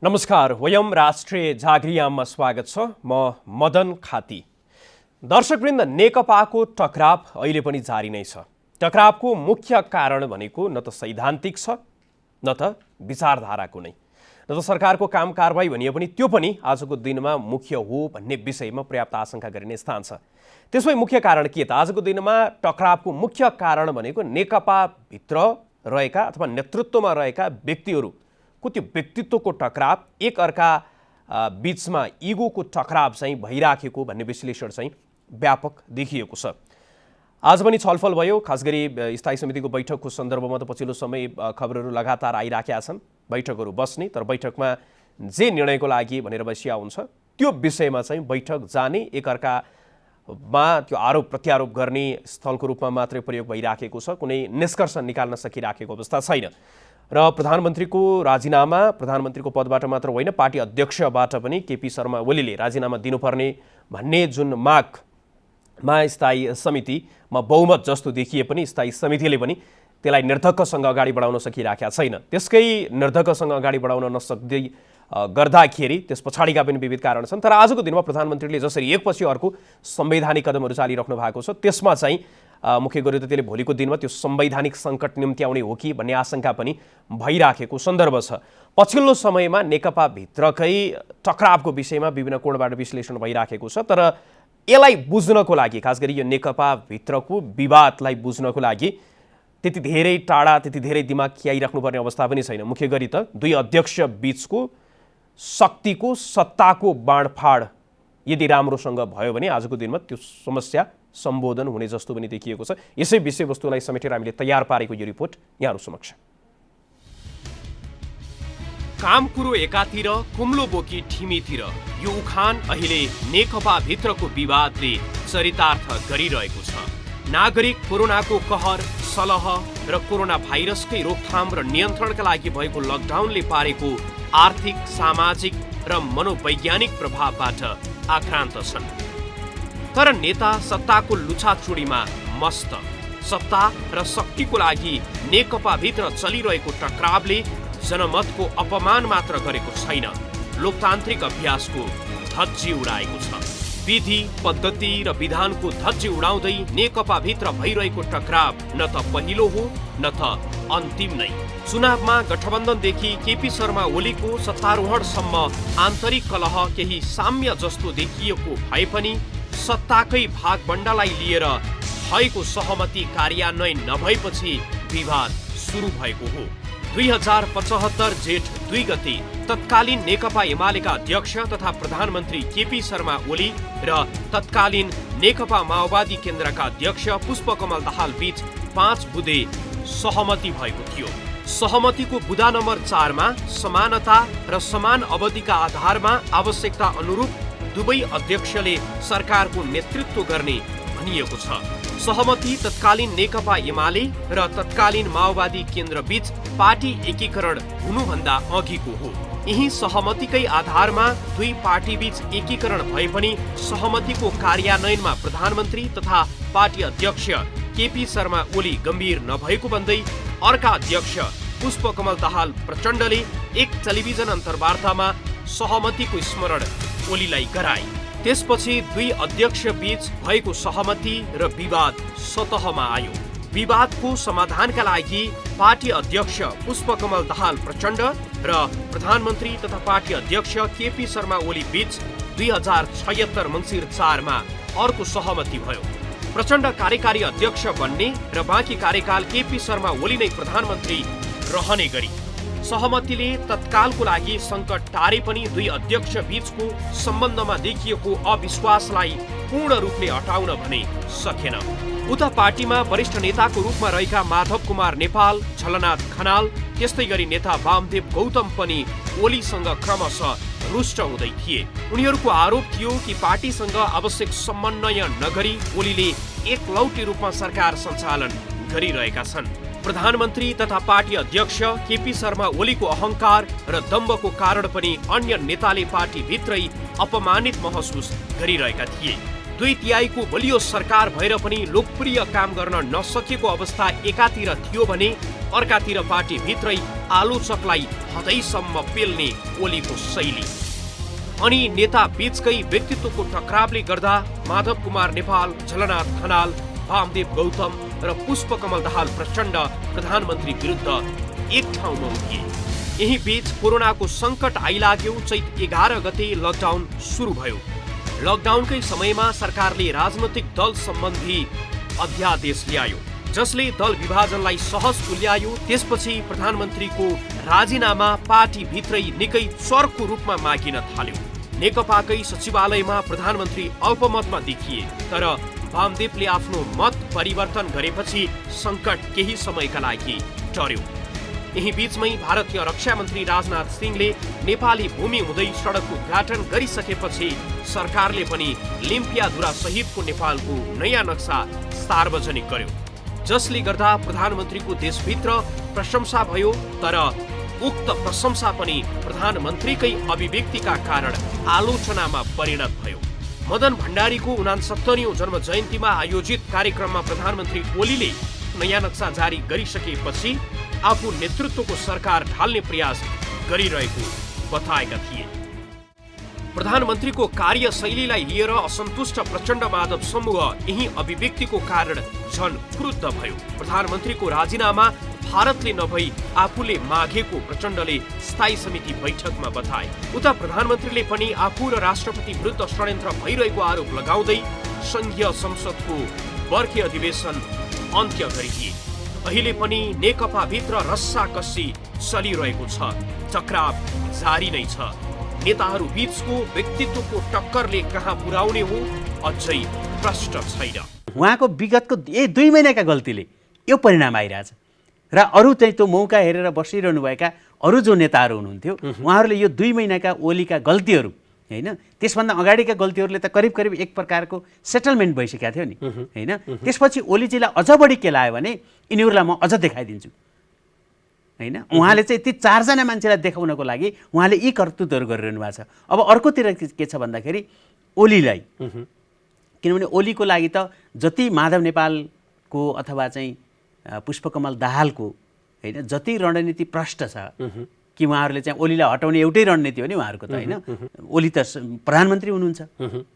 नमस्कार, वयम राष्ट्रिय जागरियाममा स्वागत छ। म मदन खाती। दर्शकवृन्द, नेकपाको टकराव अहिले पनि जारी नै छ। टकरावको मुख्य कारण भनेको न त सैद्धान्तिक छ, न त विचारधाराको नै, न त सरकारको काम कारबाही भनिए पनि त्यो पनि आजको दिनमा मुख्य हो भन्ने विषयमा पर्याप्त आशंका गरिने स्थान छ। त्यसमै मुख्य कारण के त? आजको दिनमा टकरावको मुख्य कारण भनेको नेकपाभित्र रहेका अथवा नेतृत्वमा रहेका व्यक्तिहरूको त्यो व्यक्तित्वको टकराव, एक अर्का बीचमा इगोको टकराव चाहिँ भइराखेको भन्ने विश्लेषण चाहिँ व्यापक देखिएको छ। आज पनि छलफल भयो, खास गरी स्थायी समितिको बैठकको सन्दर्भमा त पछिल्लो समय खबरहरू लगातार आइराखेका छन्। बैठकहरू बस्ने, तर बैठकमा जे निर्णयको लागि भनेर बसिया हुन्छ त्यो विषयमा चाहिँ बैठक जाने, एकअर्कामा त्यो आरोप प्रत्यारोप गर्ने स्थलको रूपमा मात्रै प्रयोग भइराखेको छ। कुनै निष्कर्ष निकाल्न सकिराखेको अवस्था छैन। र प्रधानमन्त्रीको राजीनामा, प्रधानमन्त्रीको पदबाट मात्र होइन, पार्टी अध्यक्षबाट पनि केपी शर्मा ओलीले राजीनामा दिनुपर्ने भन्ने जुन मागमा स्थायी समितिमा बहुमत जस्तो देखिए पनि स्थायी समितिले पनि त्यसलाई निर्धक्कसँग अगाडि बढाउन सकिराखेका छैन। त्यसकै निर्धक्कसँग अगाडि बढाउन नसक्दै गर्दाखेरि त्यस पछाडिका पनि विविध कारण छन्। तर आजको दिनमा प्रधानमन्त्रीले जसरी एकपछि अर्को संवैधानिक कदमहरू चालिराख्नु भएको छ, त्यसमा चाहिँ मुख्य गरी त त्यसले भोलिको दिनमा त्यो संवैधानिक सङ्कट निम्त्याउने हो कि भन्ने आशंका पनि भइराखेको सन्दर्भ छ। पछिल्लो समयमा नेकपाभित्रकै टकरावको विषयमा विभिन्न कोणबाट विश्लेषण भइराखेको छ। तर यसलाई बुझ्नको लागि, खास गरी यो नेकपाभित्रको विवादलाई बुझ्नको लागि त्यति धेरै टाढा, त्यति धेरै दिमाग खियाइराख्नुपर्ने अवस्था पनि छैन। मुख्य गरी त दुई अध्यक्ष बीचको शक्तिको, सत्ताको बाँडफाँड यदि राम्रोसँग भयो भने आजको दिनमा त्यो समस्या सम्बोधन हुने जस्तो पनि देखिएको छ। यसै विषयवस्तुलाई समेटेर हामीले तयार पारेको यो रिपोर्ट यहाँहरू समक्ष। काम कुरो एकातिर, कुम्लो बोकी ठिमीतिर, यो उखान अहिले नेकपा भित्रको विवादले चरितार्थ गरिरहेको छ। नागरिक कोरोनाको कहर, सलह र कोरोना भाइरसकै रोकथाम र नियन्त्रणका लागि भएको लकडाउनले पारेको आर्थिक, सामाजिक र मनोवैज्ञानिक प्रभावबाट आक्रान्त छन्। तर नेता सत्ताको लुछाचुडीमा मस्त। सत्ता र शक्तिको लागि नेकपाभित्र चलिरहेको टकरावले जनमतको अपमान मात्र गरेको छैन, लोकतान्त्रिक अभ्यासको धज्जी उडाएको छ। विधि, पद्धति र विधानको धज्जी उडाउँदै नेकपाभित्र भइरहेको टकराव न त पहिलो हो न त अन्तिम नै। चुनावमा गठबन्धनदेखि केपी शर्मा ओलीको सत्तारोहणसम्म आन्तरिक कलह केही साम्य जस्तो देखिएको भए पनि सत्ताकै भागबण्डालाई लिएर भएको सहमति कार्यान्वयन नभएपछि विवाद सुरु भएको हो। 2075 जेठ 2 गते तत्कालीन नेकपा एमालेका अध्यक्ष तथा प्रधानमन्त्री केपी शर्मा ओली र तत्कालीन नेकपा माओवादी केन्द्रका अध्यक्ष पुष्पकमल दाहाल बीच 5 बुँदे सहमति भएको थियो। सहमतिको बुँदा नम्बर 4 मा समानता र समान अवधिका आधारमा आवश्यकता अनुरूप दुवै अध्यक्षले सरकारको नेतृत्व गर्ने भनिएको छ। सहमति तत्कालीन नेकपा एमाले र तत्कालीन माओवादी केन्द्र बीच पार्टी एकीकरण हुनुभन्दा अघिको हो। यही सहमतिकै आधारमा दुई पार्टी बीच एकीकरण भए पनि सहमतिको कार्यान्वयनमा प्रधानमन्त्री तथा पार्टी अध्यक्ष केपी शर्मा ओली गम्भीर नभएको भन्दै अर्का अध्यक्ष पुष्पकमल दाहाल प्रचण्डले एक टेलिभिजन अन्तर्वार्तामा सहमतिको स्मरण ओलीलाई गराए। त्यसपछि दुई अध्यक्ष बीच भएको सहमति र विवाद सतहमा आयो। विवादको समाधानका लागि पार्टी अध्यक्ष पुष्पकमल दाहाल प्रचण्ड र प्रधानमन्त्री तथा पार्टी अध्यक्ष केपी शर्मा ओली बीच 2076 मङ्सिर 4 मा अर्को सहमति भयो। प्रचण्ड कार्यकारी अध्यक्ष बन्ने र बाँकी कार्यकाल केपी शर्मा ओली नै प्रधानमन्त्री रहने गरी सहमतिले तत्कालको लागि सङ्कट टारे पनि दुई अध्यक्ष बीचको सम्बन्धमा देखिएको अविश्वासलाई पूर्ण रूपले हटाउन भने सकेन। उता पार्टीमा वरिष्ठ नेताको रूपमा रहेका माधव कुमार नेपाल, झलनाथ खनाल, त्यस्तै गरी नेता वामदेव गौतम पनि ओलीसँग क्रमशः रुष्ट हुँदै थिए। उनीहरूको आरोप थियो कि पार्टीसँग आवश्यक समन्वय नगरी ओलीले एकलौटी रूपमा सरकार सञ्चालन गरिरहेका छन्। प्रधानमन्त्री तथा पार्टी अध्यक्ष केपी शर्मा ओलीको अहंकार र दम्बको कारण पनि अन्य नेताले पार्टीभित्रै अपमानित महसुस गरिरहेका थिए। 2/3 बलियो सरकार भएर पनि लोकप्रिय काम गर्न नसकेको अवस्था एकातिर थियो भने अर्कातिर पार्टीभित्रै आलोचकलाई हदैसम्म पेल्ने ओलीको शैली। अनि नेता बीचकै व्यक्तित्वको टक्रावले गर्दा माधव कुमार नेपाल, झलनाथ खनाल, वामदेव गौतम र पुष्पकमल दाहाल प्रचण्ड प्रधानमन्त्री विरुद्ध एक ठाउँमा उभिए। यही बीच कोरोनाको सङ्कट आइलाग्यो। चैत 11 गते लकडाउन सुरु भयो। लकडाउनकै समयमा सरकारले राजनैतिक दल सम्बन्धी अध्यादेश ल्यायो, जसले दल विभाजनलाई सहज तुल्यायो। त्यसपछि प्रधानमन्त्रीको राजीनामा पार्टीभित्रै निकै चर्को रूपमा मागिन थाल्यो। नेकपाकै सचिवालयमा प्रधानमन्त्री अल्पमतमा देखिए, तर वामदेवले आफ्नो मत परिवर्तन गरेपछि सङ्कट केही समयका लागि टर्यो। यही बीचमै भारतीय रक्षा मन्त्री राजनाथ सिंहले नेपाली भूमि हुँदै सडकको उद्घाटन गरिसकेपछि सरकारले पनि लिम्पियाधुरा सहितको नेपालको नयाँ नक्सा सार्वजनिक गर्यो, जसले गर्दा प्रधानमन्त्रीको देशभित्र प्रशंसा भयो। तर उक्त प्रशंसा पनि प्रधानमन्त्रीकै अभिव्यक्तिका कारण आलोचनामा परिणत भयो। मदन भण्डारीको 69औं जन्म जयन्तीमा आयोजित कार्यक्रममा प्रधानमन्त्री ओलीले नयाँ नक्सा जारी गरिसकेपछि आफू नेतृत्वको सरकार ढाल्ने प्रयास गरिरहेको बताएका थिए। प्रधानमन्त्रीको कार्यशैलीलाई लिएर असन्तुष्ट प्रचण्ड माधव समूह यही अभिव्यक्तिको कारण झन क्रुद्ध भयो। प्रधानमन्त्रीको राजीनामा भारतले नभई आफूले मागेको प्रचण्डले स्थायी समिति बैठकमा बताए। उता प्रधानमन्त्रीले पनि आफू र राष्ट्रपति विरुद्ध षड्यन्त्र भइरहेको आरोप लगाउँदै संघीय संसदको बर्खे अधिवेशन अन्त्य गरिदिए। अहिले पनि नेकपा भित्र रस्साकस्सी चलिरहेको छ। टक्राव जारी नै छ। नेताहरू बीचको व्यक्तित्वको टक्करले कहाँ पुर्याउने हो अझै प्रष्ट छैन। उहाँको विगतको 2 महिनाका गल्तीले यो परिणाम आइरहेछ र अरू चाहिँ त्यो मौका हेरेर बसिरहनु भएका अरू जो नेताहरू हुनुहुन्थ्यो उहाँहरूले यो 2 महिनाका ओलीका गल्तीहरू हैन, त्यसभन्दा अगाडिका गल्तीहरूले त करिब करिब एक प्रकारको सेटलमेन्ट भइसकेका थियो नि हैन। त्यसपछि ओलीजीलाई अझ बढी के लाग्यो भने यिनीहरूलाई म अझ देखाइदिन्छु हैन। उहाँले चाहिँ ती 4 जना मान्छेलाई देखाउनको लागि उहाँले यी कर्तुतहरू गरिरहनु भएको छ। अब अर्कोतिर के छ भन्दाखेरि ओलीलाई, किनभने ओलीको लागि त जति माधव नेपालको अथवा चाहिँ पुष्पकमल दाहालको हैन जति रणनीति प्रष्ट छ कि उहाँहरूले चाहिँ ओलीलाई हटाउने एउटै रणनीति हो नि उहाँहरूको त हैन। ओली त प्रधानमन्त्री हुनुहुन्छ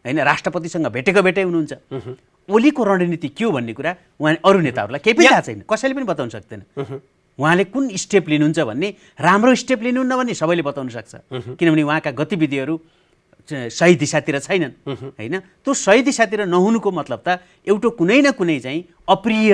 हैन, राष्ट्रपतिसँग भेटेको भेटै हुनुहुन्छ। ओलीको रणनीति के हो भन्ने कुरा उहाँ अरू नेताहरूलाई केही पनि थाहा छैन, कसैले पनि बताउन सक्दैन। उहाँले कुन स्टेप लिनुहुन्छ भन्ने, राम्रो स्टेप लिनुहुन्न भन्ने सबैले बताउन सक्छ, किनभने उहाँका गतिविधिहरू सही दिशातिर छैनन् हैन। त्यो सही दिशातिर नहुनुको मतलब त एउटा कुनै न कुनै चाहिँ अप्रिय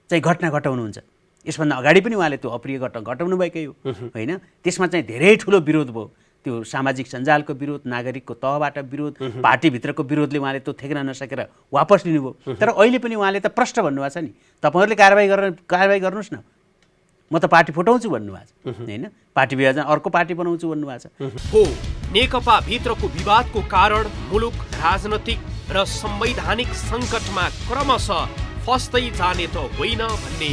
चाहिँ घटना घटाउनुहुन्छ। यसभन्दा अगाडि पनि उहाँले त्यो अप्रिय घटना घटाउनु भएकै हो हैन। त्यसमा चाहिँ धेरै ठुलो विरोध भयो। त्यो सामाजिक सञ्जालको विरोध, नागरिकको तहबाट विरोध, पार्टीभित्रको विरोधले उहाँले त्यो थेक्न नसकेर वापस लिनुभयो। तर अहिले पनि उहाँले त प्रष्ट भन्नुभएको छ नि, तपाईँहरूले कारबाही गर्नुहोस् न, म त पार्टी फुटाउँछु भन्नुभएको छ हैन। पार्टी विभाजन अर्को पार्टी बनाउँछु भन्नुभएको छ। हो, नेकपा भित्रको विवादको कारण मुलुक राजनैतिक र संवैधानिक सङ्कटमा क्रमशः फस्दै जाने त होइन भन्ने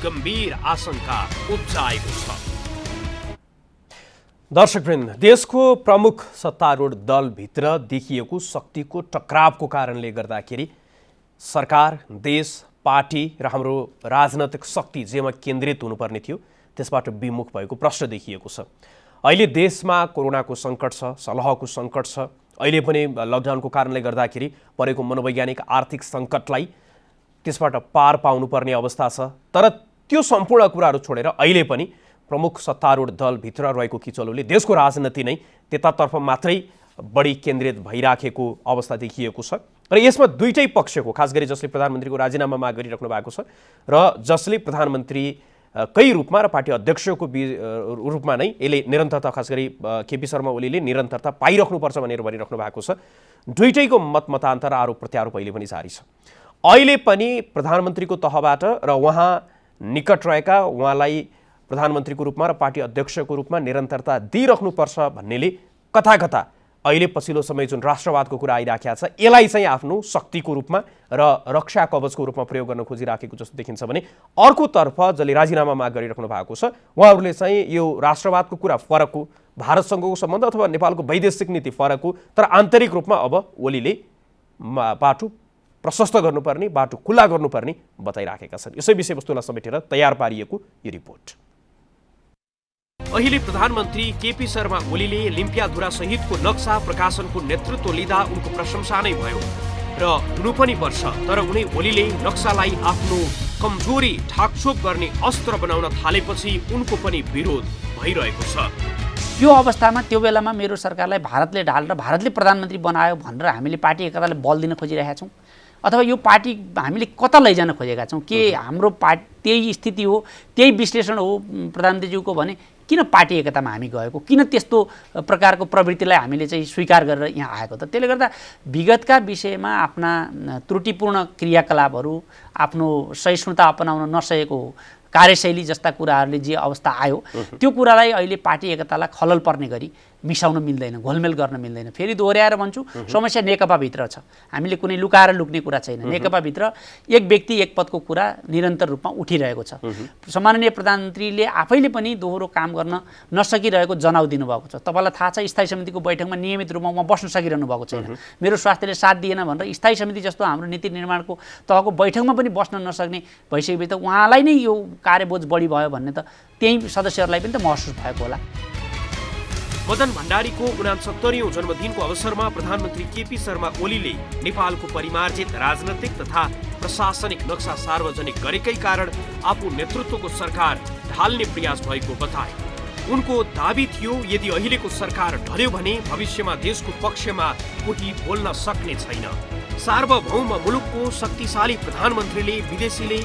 गम्भीर आशंका उब्जाएको छ। दर्शकवृन्द, देशको प्रमुख सत्तारूढ दलभित्र देखिएको शक्तिको टक्रावको कारणले गर्दाखेरि सरकार, देश, पार्टी र हाम्रो राजनैतिक शक्ति जेमा केन्द्रित हुनुपर्ने थियो त्यसबाट विमुख भएको प्रश्न देखिएको छ। अहिले देशमा कोरोनाको सङ्कट छ, सलहको सङ्कट छ। अहिले पनि लकडाउनको कारणले गर्दाखेरि परेको मनोवैज्ञानिक आर्थिक सङ्कटलाई त्यसबाट पार पाउनुपर्ने अवस्था छ। तर त्यो सम्पूर्ण कुराहरू छोडेर अहिले पनि प्रमुख सत्तारूढ दलभित्र रहेको किचलोले देशको राजनीति नै त्यतातर्फ मात्रै बढी केन्द्रित भइराखेको अवस्था देखिएको छ। र यसमा दुईटै पक्षको, खास गरी जसले प्रधानमन्त्रीको राजीनामा माग गरिराख्नु भएको छ र जसले प्रधानमन्त्रीकै रूपमा र पार्टी अध्यक्षको रूपमा नै यसले निरन्तरता, खास गरी केपी शर्मा ओलीले निरन्तरता पाइराख्नुपर्छ भनेर भनिराख्नु भएको छ। दुईटैको मतमतान्तर, आरोप प्रत्यारोप अहिले पनि जारी छ। अहिले पनि प्रधानमन्त्रीको तहबाट र उहाँ निकट रहेका, उहाँलाई प्रधानमन्त्रीको रूपमा र पार्टी अध्यक्षको रूपमा निरन्तरता दिइराख्नुपर्छ भन्नेले कथा कथा अहिले पछिल्लो समय जुन राष्ट्रवादको कुरा आइराखेको छ यसलाई चाहिँ आफ्नो शक्तिको रूपमा र रक्षा कवचको रूपमा प्रयोग गर्न खोजिराखेको जस्तो देखिन्छ भने अर्कोतर्फ जसले राजीनामा माग गरिराख्नु भएको छ उहाँहरूले चाहिँ यो राष्ट्रवादको कुरा फरक हो, भारतसँगको सम्बन्ध अथवा नेपालको वैदेशिक नीति फरक हो, तर आन्तरिक रूपमा अब ओलीले बाटो प्रशस्त गर्नुपर्ने, बाटो खुल्ला गर्नुपर्ने बताइराखेका छन्। यसै विषयवस्तुलाई समेटेर तयार पारिएको यो रिपोर्ट। अहिले प्रधानमन्त्री केपी शर्मा ओलीले लिम्पियाधुरा सहितको नक्सा प्रकाशनको नेतृत्व लिँदा उनको प्रशंसा नै भयो र हुनु पनि पर्छ। तर उनी ओलीले नक्सालाई आफ्नो कमजोरी ठाकछोप गर्ने अस्त्र बनाउन थालेपछि उनको पनि विरोध भइरहेको छ। यो अवस्थामा त्यो बेलामा मेरो सरकारलाई भारतले ढालेर भारतले प्रधानमन्त्री बनायो भनेर हामीले पार्टी एकतालाई बल दिन खोजिरहेका छौँ अथवा यो पार्टी हामीले कता लैजान खोजेका छौँ? के हाम्रो पार्टी त्यही स्थिति हो, त्यही विश्लेषण हो प्रधानमन्त्रीज्यूको भने किन पार्टी एकतामा हामी गएको, किन त्यस्तो प्रकारको प्रवृत्तिलाई हामीले चाहिँ स्वीकार गरेर यहाँ आएको त? त्यसले गर्दा विगतका विषयमा आफ्ना त्रुटिपूर्ण क्रियाकलापहरू, आफ्नो सहिष्णुता अपनाउन नसकेको कार्यशैली जस्ता कुराहरूले जे अवस्था आयो त्यो कुरालाई अहिले पार्टी एकतालाई खलल पर्ने गरी मिसाउन मिल्दैन, घोलमेल गर्न मिल्दैन। फेरि दोहोऱ्याएर भन्छु, समस्या नेकपाभित्र छ। हामीले कुनै लुकाएर लुक्ने कुरा छैन। नेकपाभित्र एक व्यक्ति एक पदको कुरा निरन्तर रूपमा उठिरहेको छ। सम्माननीय प्रधानमन्त्रीले आफैले पनि दोहोरो काम गर्न नसकिरहेको जनाउ दिनुभएको छ। तपाईँलाई थाहा छ, स्थायी समितिको बैठकमा नियमित रूपमा उहाँ बस्न सकिरहनु भएको छैन। मेरो स्वास्थ्यले साथ दिएन भनेर स्थायी समिति जस्तो हाम्रो नीति निर्माणको तहको बैठकमा पनि बस्न नसक्ने भइसकेपछि त उहाँलाई नै यो कार्यबोझ बढी भयो भन्ने त त्यही सदस्यहरूलाई पनि त महसुस भएको होला। मदन भण्डारीको 69औं जन्मदिनको अवसरमा प्रधानमन्त्री केपी शर्मा ओलीले नेपालको परिमार्जित राजनैतिक तथा प्रशासनिक नक्सा सार्वजनिक गरेकै कारण आफू नेतृत्वको सरकार ढाल्ने प्रयास भएको बताए। उनको दाबी थियो, यदि अहिलेको सरकार ढल्यो भने भविष्यमा देशको पक्षमा कोही बोल्न सक्ने छैन। सार्वभौम मुलुकको शक्तिशाली प्रधानमन्त्रीले विदेशीले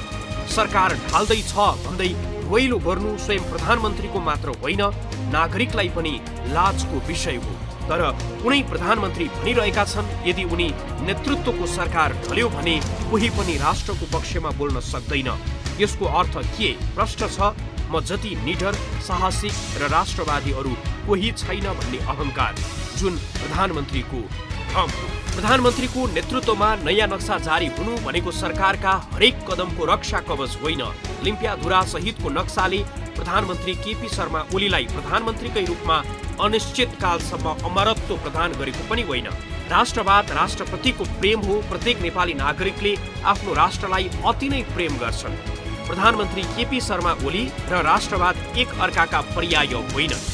सरकार ढाल्दैछ भन्दै वैलो गर्नु स्वयं प्रधानमन्त्रीको मात्र होइन, नागरिकलाई पनि लाजको विषय हो। तर कुनै प्रधानमन्त्री भनिरहेका छन्, यदि उनी नेतृत्वको सरकार ढल्यो भने कोही पनि राष्ट्रको पक्षमा बोल्न सक्दैन। यसको अर्थ के? प्रश्न छ, म जति निडर, साहसिक र राष्ट्रवादी अरू कोही छैन भन्ने अहंकार जुन प्रधानमन्त्रीको भ्रम हो। प्रधानमन्त्रीको नेतृत्वमा नयाँ नक्सा जारी हुनु भनेको सरकारका हरेक कदमको रक्षा कवच होइन। लिम्पियाधुरा सहितको नक्साले प्रधानमन्त्री केपी शर्मा ओलीलाई प्रधानमन्त्रीकै रूपमा अनिश्चितकालसम्म अमरत्व प्रदान गरेको पनि होइन। राष्ट्रवाद राष्ट्रप्रतिको प्रेम हो। प्रत्येक नेपाली नागरिकले आफ्नो राष्ट्रलाई अति नै प्रेम गर्छन्। प्रधानमन्त्री केपी शर्मा ओली र राष्ट्रवाद एक अर्काका पर्याय होइनन्।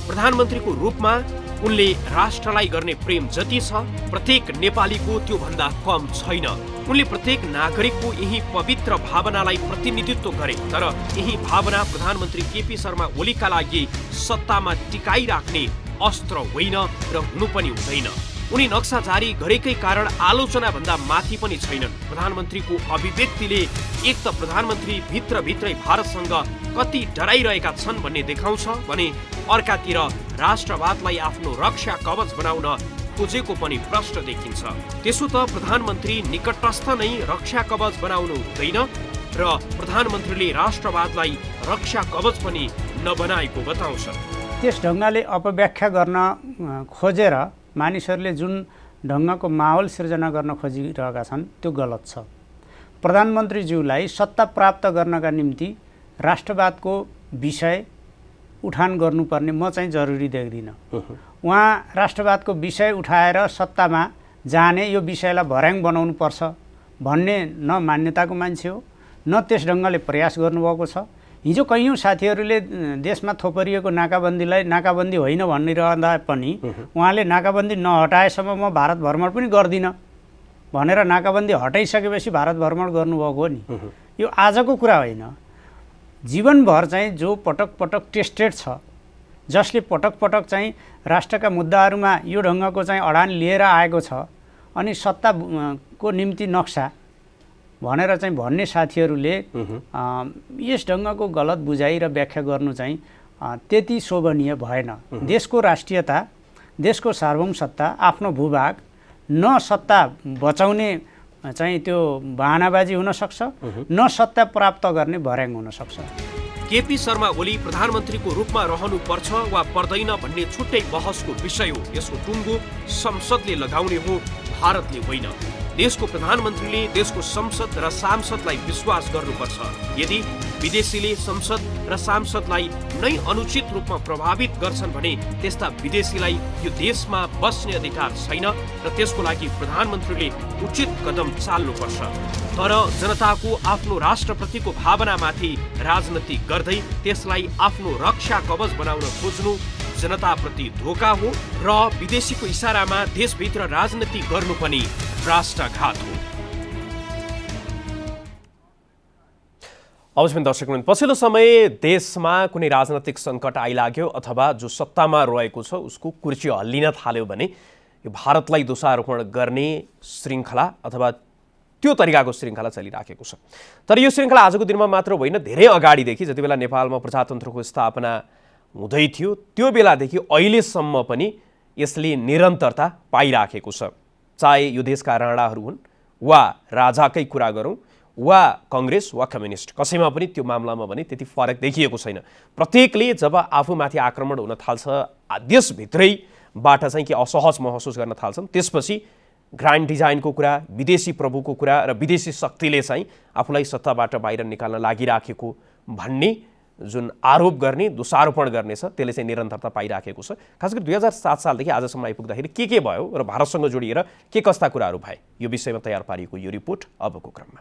प्रधानमन्त्रीको रूपमा उनले राष्ट्रलाई गर्ने प्रेम जति छ, प्रत्येक नेपालीको त्यो भन्दा कम छैन। उनले प्रत्येक नागरिकको यही पवित्र भावनालाई प्रतिनिधित्व गरे। तर यही भावना प्रधानमन्त्री केपी शर्मा ओलीका लागि सत्तामा टिकाइराख्ने अस्त्र होइन र हुनु पनि हुँदैन। उनी नक्सा जारी गरेकै कारण आलोचना भन्दा माथि पनि छैनन्। प्रधानमन्त्रीको अभिव्यक्तिले एक त प्रधानमन्त्री भित्रभित्रै भारतसँग कति डराइरहेका छन् भन्ने देखाउँछ भने अर्कातिर राष्ट्रवादलाई आफ्नो रक्षा कवच बनाउन खोजेको पनि प्रश्न देखिन्छ। त्यसो त प्रधानमन्त्री निकटस्थ नै रक्षा कवच बनाउनु हुँदैन र प्रधानमन्त्रीले राष्ट्रवादलाई रक्षा कवच पनि नबनाएको बताउँछ। त्यस ढङ्गले अपव्याख्या गर्न खोजेर मानिसहरूले जुन ढङ्गको माहौल सिर्जना गर्न खोजिरहेका छन् त्यो गलत छ। प्रधानमन्त्रीज्यूलाई सत्ता प्राप्त गर्नका निम्ति राष्ट्रवादको विषय उठान गर्नुपर्ने म चाहिँ जरुरी देख्दिनँ। उहाँ राष्ट्रवादको विषय उठाएर सत्तामा जाने, यो विषयलाई भर्याङ बनाउनु पर्छ भन्ने न मान्यताको मान्छे हो, न त्यस ढङ्गले प्रयास गर्नुभएको छ। हिजो कैयौँ साथीहरूले देशमा थोपरिएको नाकाबन्दीलाई नाकाबन्दी होइन भनिरहँदा पनि उहाँले नाकाबन्दी नहटाएसम्म म भारत भ्रमण पनि गर्दिनँ भनेर नाकाबन्दी हटाइसकेपछि भारत भ्रमण गर्नुभएको हो नि। यो आजको कुरा होइन। जीवनभर चाहिँ जो पटक पटक टेस्टेड छ, जसले पटक पटक चाहिँ राष्ट्रका मुद्दाहरूमा यो ढङ्गको चाहिँ अडान लिएर आएको छ, अनि सत्ताको निम्ति नक्सा भनेर चाहिँ भन्ने साथीहरूले यस ढङ्गको गलत बुझाइ र व्याख्या गर्नु चाहिँ त्यति शोभनीय भएन। देशको राष्ट्रियता, देशको सार्वभौमसत्ता, आफ्नो भूभाग न सत्ता बचाउने चाहिँ त्यो बहानाबाजी हुन सक्छ, न सत्ता प्राप्त गर्ने भर्याङ हुन सक्छ। केपी शर्मा ओली प्रधानमन्त्रीको रूपमा रहनु पर्छ वा पर्दैन भन्ने छुट्टै बहसको विषय हो। यसको टुङ्गो संसदले लगाउने हो, भारतले होइन। देशको प्रधानमन्त्रीले देशको संसद र सांसदलाई विश्वास गर्नुपर्छ। यदि विदेशीले संसद र सांसदलाई नै अनुचित रूपमा प्रभावित गर्छन् भने त्यस्ता विदेशीलाई यो देशमा बस्ने अधिकार छैन र त्यसको लागि प्रधानमन्त्रीले उचित कदम चाल्नुपर्छ। तर जनताको आफ्नो राष्ट्रप्रतिको भावनामाथि राजनीति गर्दै त्यसलाई आफ्नो रक्षा कवच बनाउन खोज्नु जनताप्रति धोका हो र विदेशीको इसारामा देशभित्र राजनीति गर्नु पनि राष्ट्रघात हो। अवश्य दर्शकवृन्द, पछिल्लो समय देशमा कुनै राजनैतिक सङ्कट आइलाग्यो अथवा जो सत्तामा रहेको छ उसको कुर्सी हल्लिन थाल्यो भने यो भारतलाई दोषारोपण गर्ने श्रृङ्खला अथवा त्यो तरिकाको श्रृङ्खला चलिराखेको छ। तर यो श्रृङ्खला आजको दिनमा मात्र होइन, धेरै अगाडिदेखि जति बेला नेपालमा प्रजातन्त्रको स्थापना हुँदै थियो त्यो बेलादेखि अहिलेसम्म पनि यसले निरन्तरता पाइराखेको छ। चाहे यो देशका राणाहरू हुन् वा राजाकै कुरा गरौँ वा कङ्ग्रेस वा कम्युनिस्ट, कसैमा पनि त्यो मामलामा भने त्यति फरक देखिएको छैन। प्रत्येकले जब आफूमाथि आक्रमण हुन थाल्छ, देशभित्रैबाट चाहिँ के असहज महसुस गर्न थाल्छन्, त्यसपछि ग्रान्ड डिजाइनको कुरा, विदेशी प्रभुको कुरा र विदेशी शक्तिले चाहिँ आफूलाई सत्ताबाट बाहिर निकाल्न लागिराखेको भन्ने जुन आरोप गर्ने, दोषारोपण गर्ने छ त्यसले चाहिँ निरन्तरता पाइराखेको छ। खास गरी 2007 सालदेखि आजसम्म आइपुग्दाखेरि के भयो र भारतसँग जोडिएर के कस्ता कुराहरू भए, यो विषयमा तयार पारिएको यो रिपोर्ट अबको क्रममा।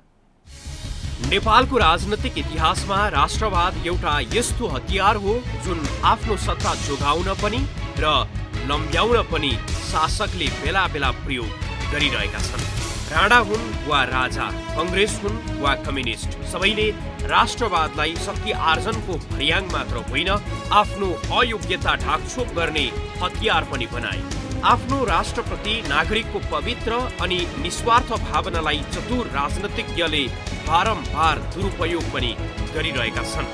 नेपालको राजनीतिक इतिहासमा राष्ट्रवाद एउटा यस्तो हतियार हो जुन आफ्नो सत्ता जोगाउन पनि र लम्ब्याउन पनि शासकले बेला बेला प्रयोग गरिरहेका छन्। राणा हुन् वा राजा, कङ्ग्रेस हुन् वा कम्युनिस्ट, सबैले राष्ट्रवादलाई शक्ति आर्जनको भर्याङ मात्र होइन, आफ्नो अयोग्यता ढाकछोप गर्ने हतियार पनि बनाए। आफ्नो राष्ट्रप्रति नागरिकको पवित्र अनि निस्वार्थ भावनालाई चतुर राजनीतिज्ञले बारम्बार दुरुपयोग पनि गरिरहेका छन्।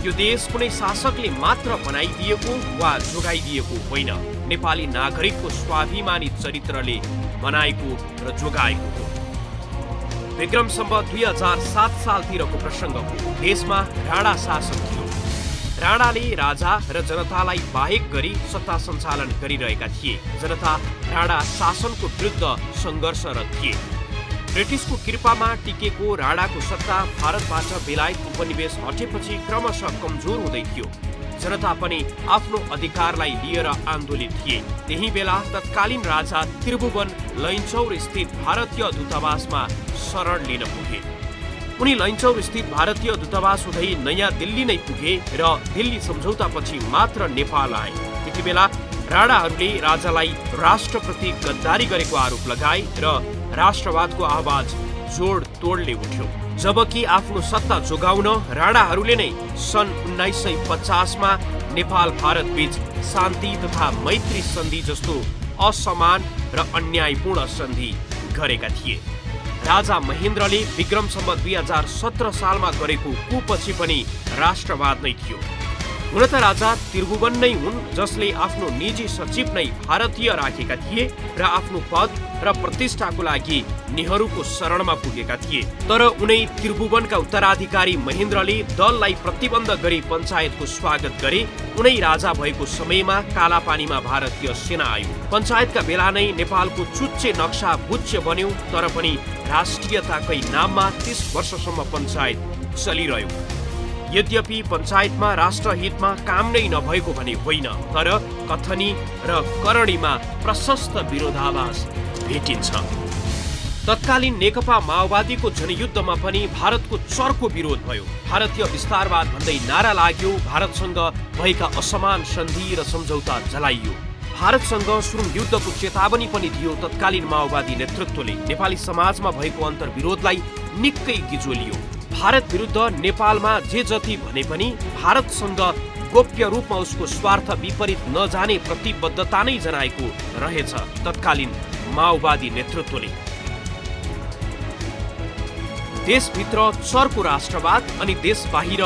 यो देश कुनै शासकले मात्र बनाइदिएको वा जोगाइदिएको होइन, नेपाली नागरिकको स्वाभिमानी चरित्रले बनाएको र जोगाएको हो। विक्रम सम्वत 2007 सालतिरको प्रसङ्ग हो। देशमा राणा शासक थियो। राणाले राजा र जनतालाई बाहेक गरी सत्ता सञ्चालन गरिरहेका थिए। जनता राणा शासनको विरुद्ध सङ्घर्षरत थिए। ब्रिटिसको कृपामा टिकेको राणाको सत्ता भारतबाट बेलायत उपनिवेश हटेपछि क्रमशः कमजोर हुँदै थियो। जनता पनि आफ्नो अधिकारलाई लिएर आन्दोलित थिए। त्यही बेला तत्कालीन राजा त्रिभुवन लैनचौर स्थित भारतीय दूतावासमा शरण लिन पुगे। उनी लैनचौर स्थित भारतीय दूतावास हुँदै नयाँ दिल्ली नै पुगे र दिल्ली सम्झौतापछि मात्र नेपाल आए। त्यति बेला राणाहरूले राजालाई राष्ट्रप्रति गद्दारी गरेको आरोप लगाए र राष्ट्रवादको आवाज जोड तोडले उठ्यो। जबकि आफ्नो सत्ता जोगाउन राणाहरूले नै सन् 1950 मा नेपाल भारत बीच शान्ति तथा मैत्री सन्धि जस्तो असमान र अन्यायपूर्ण सन्धि गरेका थिए। राजा महेन्द्रले विक्रम सम्वत 2017 सालमा गरेको कुपछि पनि राष्ट्रवाद नै थियो। हुन त राजा त्रिभुवन नै हुन् जसले आफ्नो निजी सचिव नै भारतीय राखेका थिए र आफ्नो पद र प्रतिष्ठाको लागि नेहरूको शरणमा पुगेका थिए। तर उनै त्रिभुवनका उत्तराधिकारी महेन्द्रले दललाई प्रतिबन्ध गरी पञ्चायतको स्वागत गरे। उनै राजा भएको समयमा कालापानीमा भारतीय सेना आयो। पञ्चायतका बेला नै नेपालको चुच्चे नक्सा बुच्चे बन्यो। तर पनि राष्ट्रियताकै नाममा 30 वर्षसम्म पञ्चायत चलिरह्यो। यद्यपि पञ्चायतमा राष्ट्रहितमा काम नै नभएको भने होइन, तर कथनी र करणीमा प्रशस्त विरोधाभास भेटिन्छ। तत्कालीन नेकपा माओवादीको जनयुद्धमा पनि भारतको चर्को विरोध भयो। भारतीय विस्तारवाद भन्दै नारा लाग्यो। भारतसँग भएका असमान सन्धि र सम्झौता जलाइयो। भारतसँग सुरुङ युद्धको चेतावनी पनि दियो तत्कालीन माओवादी नेतृत्वले। नेपाली समाजमा भएको अन्तर्विरोधलाई निकै गिजोलियो। भारत विरुद्ध नेपालमा जे जति भने पनि भारतसँग गोप्य रूपमा उसको स्वार्थ विपरीत नजाने प्रतिबद्धता नै जनाएको रहेछ तत्कालीन माओवादी नेतृत्वले। देशभित्र चर्को राष्ट्रवाद अनि देश बाहिर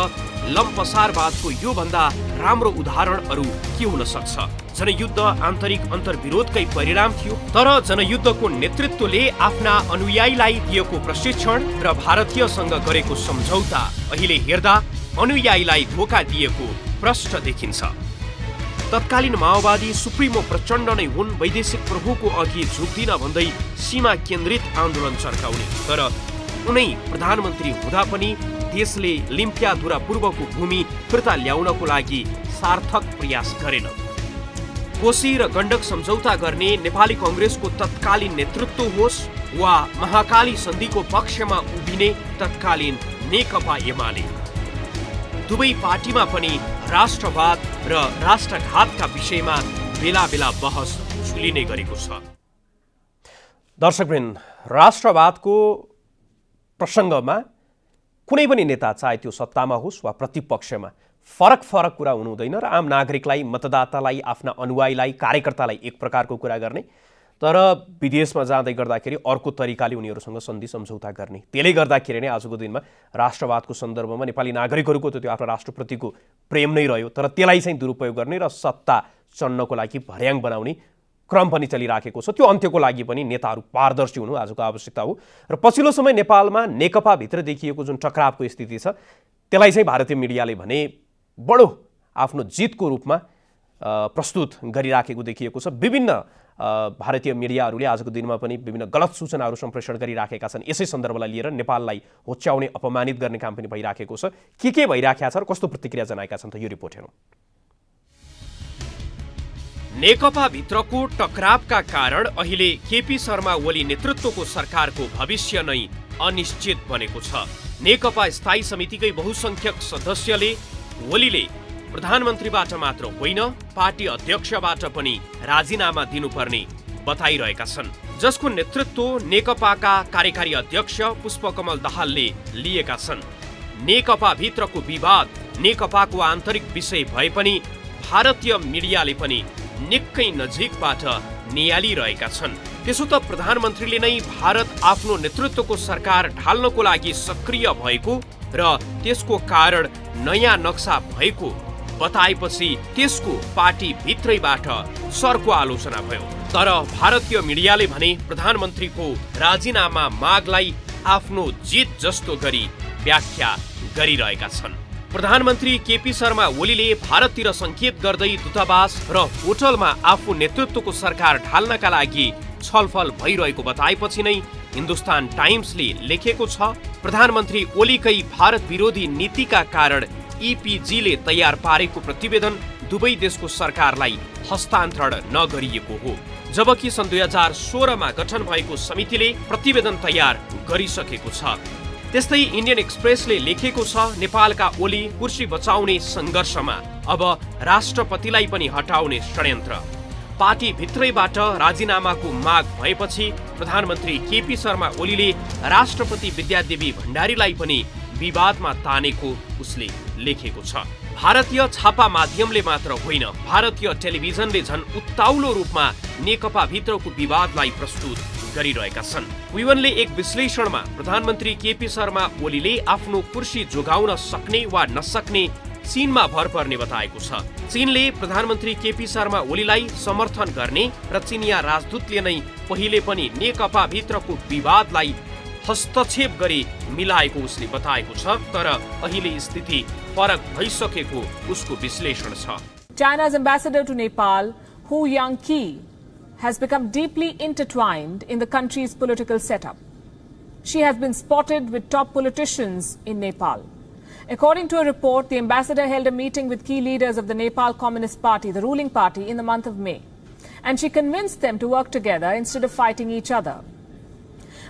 लम्पसारवादको यो भन्दा राम्रो उदाहरण अरू के हुन सक्छ। जनयुद्ध आन्तरिक अन्तर्विरोधकै परिणाम थियो। तर जनयुद्धको नेतृत्वले आफ्ना अनुयायीलाई दिएको प्रशिक्षण र भारतीयसँग गरेको सम्झौता अहिले हेर्दा अनुयायीलाई धोका दिएको प्रष्ट देखिन्छ। तत्कालीन माओवादी सुप्रिमो प्रचण्ड नै हुन् वैदेशिक प्रभुको अघि झुक्दिन भन्दै सीमा केन्द्रित आन्दोलन चर्काउने। तर उनै प्रधानमन्त्री हुँदा पनि देशले लिम्पियाधुरा पूर्वको भूमि फिर्ता ल्याउनको लागि सार्थक प्रयास गरेन। कोशी र गण्डक सम्झौता गर्ने नेपाली कांग्रेसको तत्कालीन नेतृत्व होस् वा महाकाली सन्धिको पक्षमा उभिने तत्कालीन नेकपा एमाले, दुवै पार्टीमा पनि राष्ट्रवाद र राष्ट्रघातका विषयमा बेला बेला बहस झुलिने गरेको छ। दर्शकवृन्द, राष्ट्रवादको प्रसङ्गमा कुनै पनि नेता, चाहे त्यो सत्तामा होस् वा प्रतिपक्षमा, फरक कुरा हुनु हुँदैन र आम नागरिकलाई, मतदातालाई, आफ्ना अनुयायीलाई, कार्यकर्तालाई एक प्रकारको कुरा गर्ने, तर विदेशमा जाँदै गर्दाखेरि अर्को तरिकाले उनीहरूसँग सन्धि सम्झौता गर्ने। त्यसले गर्दाखेरि नै आजको दिनमा राष्ट्रवादको सन्दर्भमा नेपाली नागरिकहरूको त त्यो आफ्नो राष्ट्रप्रतिको प्रेम नै रह्यो, तर त्यसलाई चाहिँ दुरुपयोग गर्ने र सत्ता चढ्नको लागि भर्याङ बनाउने क्रम पनि चलिराखेको छ। त्यो अन्त्यको लागि पनि नेताहरू पारदर्शी हुनु आजको आवश्यकता हो। र पछिल्लो समय नेपालमा नेकपाभित्र देखिएको जुन टकरावको स्थिति छ त्यसलाई चाहिँ भारतीय मिडियाले भने बडो आफ्नो जितको रूपमा प्रस्तुत गरिराखेको देखिएको छ। विभिन्न भारतीय मिडियाहरूले आजको दिनमा पनि विभिन्न गलत सूचनाहरू सम्प्रेषण गरिराखेका छन्। यसै सन्दर्भलाई लिएर नेपाललाई होच्याउने, अपमानित गर्ने काम पनि भइराखेको छ। के भइराखेको छ र कस्तो प्रतिक्रिया जनाएका छन् त यो रिपोर्ट हेरौँ। नेकपा भित्रको टकरावका कारण अहिले केपी शर्मा ओली नेतृत्वको सरकारको भविष्य नै अनिश्चित बनेको छ। नेकपा स्थायी समितिकै बहुसंख्यक सदस्यले ओलीले प्रधानमन्त्रीबाट मात्र होइन, पार्टी अध्यक्षबाट पनि राजीनामा दिनुपर्ने बताइरहेका छन्, जसको नेतृत्व नेकपाका कार्यकारी अध्यक्ष पुष्पकमल दाहालले लिएका छन्। नेकपा भित्रको विवाद नेकपाको आन्तरिक विषय भए पनि भारतीय मिडियाले पनि निकै नजिकबाट नियालिरहेका छन्। त्यसो त प्रधानमन्त्रीले नै भारत आफ्नो नेतृत्वको सरकार ढाल्नको लागि सक्रिय भएको र त्यसको कारण नयाँ नक्सा भएको बताएपछि त्यसको पार्टी भित्रैबाट सरको आलोचना भयो। तर भारतीय मिडियाले भने प्रधानमन्त्रीको राजीनामा मागलाई आफ्नो जित जस्तो गरी व्याख्या गरिरहेका छन्। प्रधानमन्त्री केपी शर्मा ओलीले भारततिर संकेत गर्दै दूतावास र होटलमा आफू नेतृत्वको सरकार ढाल्नका लागि छलफल भइरहेको बताएपछि नै हिन्दुस्तान टाइम्सले लेखेको छ, प्रधानमन्त्री ओलीकै भारत विरोधी नीतिका कारण ईपीजीले तयार पारेको प्रतिवेदन दुवै देशको सरकारलाई हस्तान्तरण नगरिएको हो, जबकि सन् 2016 मा गठन भएको समितिले प्रतिवेदन तयार गरिसकेको छ। त्यस्तै इन्डियन एक्सप्रेसले लेखेको छ, नेपालका ओली कुर्सी बचाउने सङ्घर्षमा अब राष्ट्रपतिलाई पनि हटाउने षड्यन्त्र। पार्टी भित्रैबाट राजीनामाको माग भएपछि प्रधानमन्त्री केपी शर्मा ओलीले राष्ट्रपति विद्यादेवी भण्डारीलाई पनि विवादमा तानेको उसले लेखेको छ। भारतीय छापा माध्यमले मात्र होइन, भारतीय टेलिभिजनले झन् उत्ताउलो रूपमा नेकपा भित्रको विवादलाई प्रस्तुत गरिरहेका छन्। विवनले एक विश्लेषणमा प्रधानमन्त्री केपी शर्मा ओलीले आफ्नो कुर्सी जोगाउन सक्ने वा नसक्ने चीनमा भर पर्ने बताएको छ। चीनले प्रधानमन्त्री केपी शर्मा ओलीलाई समर्थन गर्ने र चिनिया राजदूतले नै पहिले पनि नेकपा भित्रको विवादलाई हस्तक्षेप गरी मिलाएको उसले बताएको छ। तर अहिले स्थिति फरक भइसकेको उसको विश्लेषण छ। China's ambassador to Nepal, Hu Yangqi, has become deeply intertwined in the country's political setup. She has been spotted with top politicians in Nepal. According to a report, the ambassador held a meeting with key leaders of the Nepal Communist Party, the ruling party, in the month of May. And she convinced them to work together instead of fighting each other.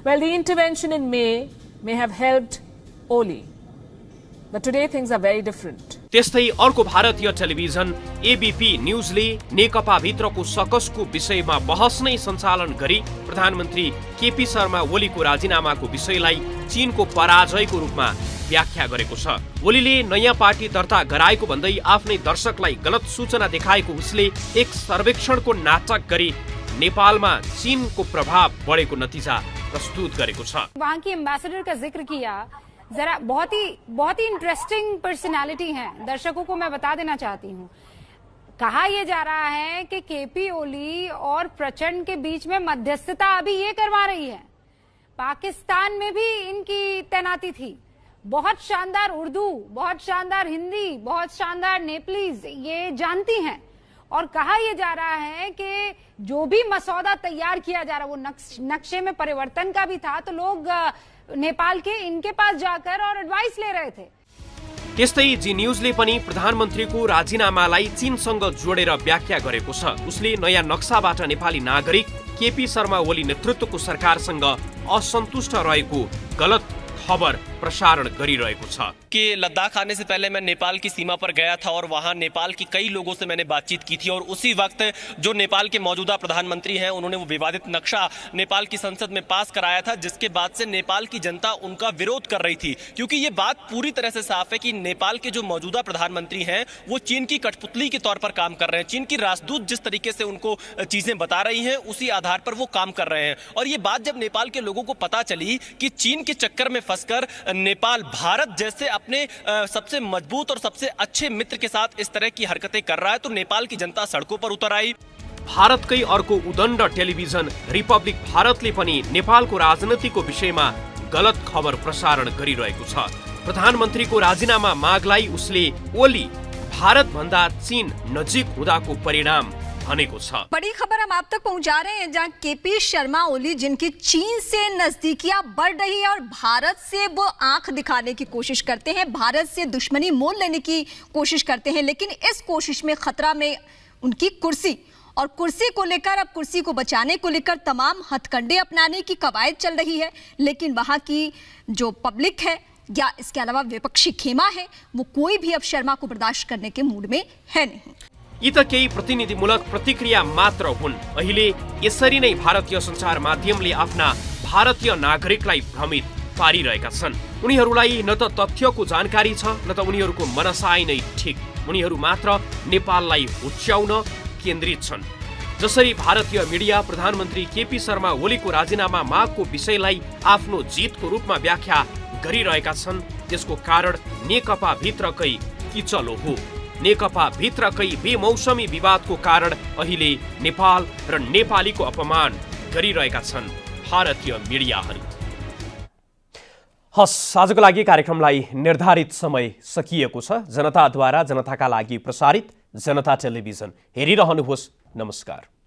Well, the intervention in May have helped Oli. But today things are very different. त्यस्तै अर्को भारतीय television ABP न्यूजले नेकपा भित्रको सकसको विषयमा बहस नै सञ्चालन गरी प्रधानमन्त्री केपी शर्मा ओलीको राजीनामाको विषयलाई चीनको पराजयको रूपमा व्याख्या गरेको छ। ओलीले नयाँ पार्टी दर्ता गराएको भन्दै आफ्नै दर्शकलाई गलत सूचना देखाएको उसले एक सर्वेक्षणको नाटक गरी नेपालमा चीनको प्रभाव बढेको नतिजा प्रस्तुत गरेको छ। वहाँ की एम्बेसडर का जिक्र किया, जरा बहुत ही इंटरेस्टिंग पर्सनालिटी हैं, दर्शकों को मैं बता देना चाहती हूँ। कहा यह जा रहा है कि केपी ओली और प्रचंड के बीच में मध्यस्थता अभी ये करवा रही है। पाकिस्तान में भी इनकी तैनाती थी। बहुत शानदार उर्दू, बहुत शानदार हिंदी, बहुत शानदार नेपलीज ये जानती हैं और कहा यह जा रहा है कि जो भी मसौदा तैयार किया जा रहा है वो नक्शे में परिवर्तन का भी था, तो लोग नेपाल के इनके पास जाकर और एडवाइस ले रहे थे। त्यस्तै जी न्यूजले पनि प्रधानमन्त्रीको राजीनामालाई चीनसँग जोडेर व्याख्या गरेको छ। उसले नयाँ नक्साबाट नेपाली नागरिक केपी शर्मा ओली नेतृत्वको सरकारसँग असन्तुष्ट रहेको गलत खबर प्रसारण गरिरहेको छ कि लद्दाख आने से पहले मैं नेपाल की सीमा पर गया था और वहां नेपाल की कई लोगों से मैंने बातचीत की थी और उसी वक्त जो नेपाल के मौजूदा प्रधानमंत्री हैं उन्होंने वो विवादित नक्शा नेपाल की संसद में पास कराया था, जिसके बाद से नेपाल की जनता उनका विरोध कर रही थी। क्योंकि ये बात पूरी तरह से साफ है कि नेपाल के जो मौजूदा प्रधानमंत्री हैं वो चीन की कठपुतली के तौर पर काम कर रहे हैं। चीन की राजदूत जिस तरीके से उनको चीजें बता रही हैं उसी आधार पर वो काम कर रहे हैं। और ये बात जब नेपाल के लोगों को पता चली कि चीन के चक्कर में फंसकर नेपाल भारत जैसे अपने सबसे मजबूत और सबसे अच्छे मित्र के साथ इस तरह की हरकतें कर रहा है, तो नेपाल की जनता सड़कों पर उतर आई। भारतकै अर्को उदण्ड टेलिभिजन रिपब्लिक भारतले पनि नेपालको राजनीतिको विषयमा गलत खबर प्रसारण गरिरहेको छ। प्रधानमन्त्रीको राजीनामा मागलाई उसले ओली भारतभन्दा चीन नजिक हुँदाको परिणाम भनेको छ। बड़ी खबर हम आप तक पहुंचा रहे हैं, जहां केपी शर्मा ओली जिनकी चीन से नजदीकियां बढ़ रही है और भारत से वो आंख दिखाने की कोशिश करते हैं, भारत से दुश्मनी मोल लेने की कोशिश करते हैं, लेकिन इस कोशिश में खतरा में उनकी कुर्सी और कुर्सी को लेकर, अब कुर्सी को बचाने को लेकर तमाम हथकंडे अपनाने की कवायद चल रही है। लेकिन वहां की जो पब्लिक है या इसके अलावा विपक्षी खेमा है वो कोई भी अब शर्मा को बर्दाश्त करने के मूड में है नहीं। यी त केही प्रतिनिधिमूलक प्रतिक्रिया मात्र हुन्। अहिले यसरी नै भारतीय सञ्चार माध्यमले आफ्ना भारतीय नागरिकलाई भ्रमित पारिरहेका छन्। उनीहरूलाई न त तथ्यको जानकारी छ न त उनीहरूको मनसाय नै ठिक। उनीहरू मात्र नेपाललाई हुच्याउन केन्द्रित छन्। जसरी भारतीय मिडिया प्रधानमन्त्री केपी शर्मा ओलीको राजीनामा मागको विषयलाई आफ्नो जितको रूपमा व्याख्या गरिरहेका छन्, त्यसको कारण नेकपा भित्रकै किचलो हो। नेकपा भित्रकै बेमौसमी विवादको कारण अहिले नेपाल र नेपालीको अपमान गरिरहेका छन् भारतीय मिडियाहरू। हस्, आजको लागि कार्यक्रमलाई निर्धारित समय सकिएको छ। जनताद्वारा जनताका लागि प्रसारित जनता टेलिभिजन हेरिरहनुहोस्। नमस्कार।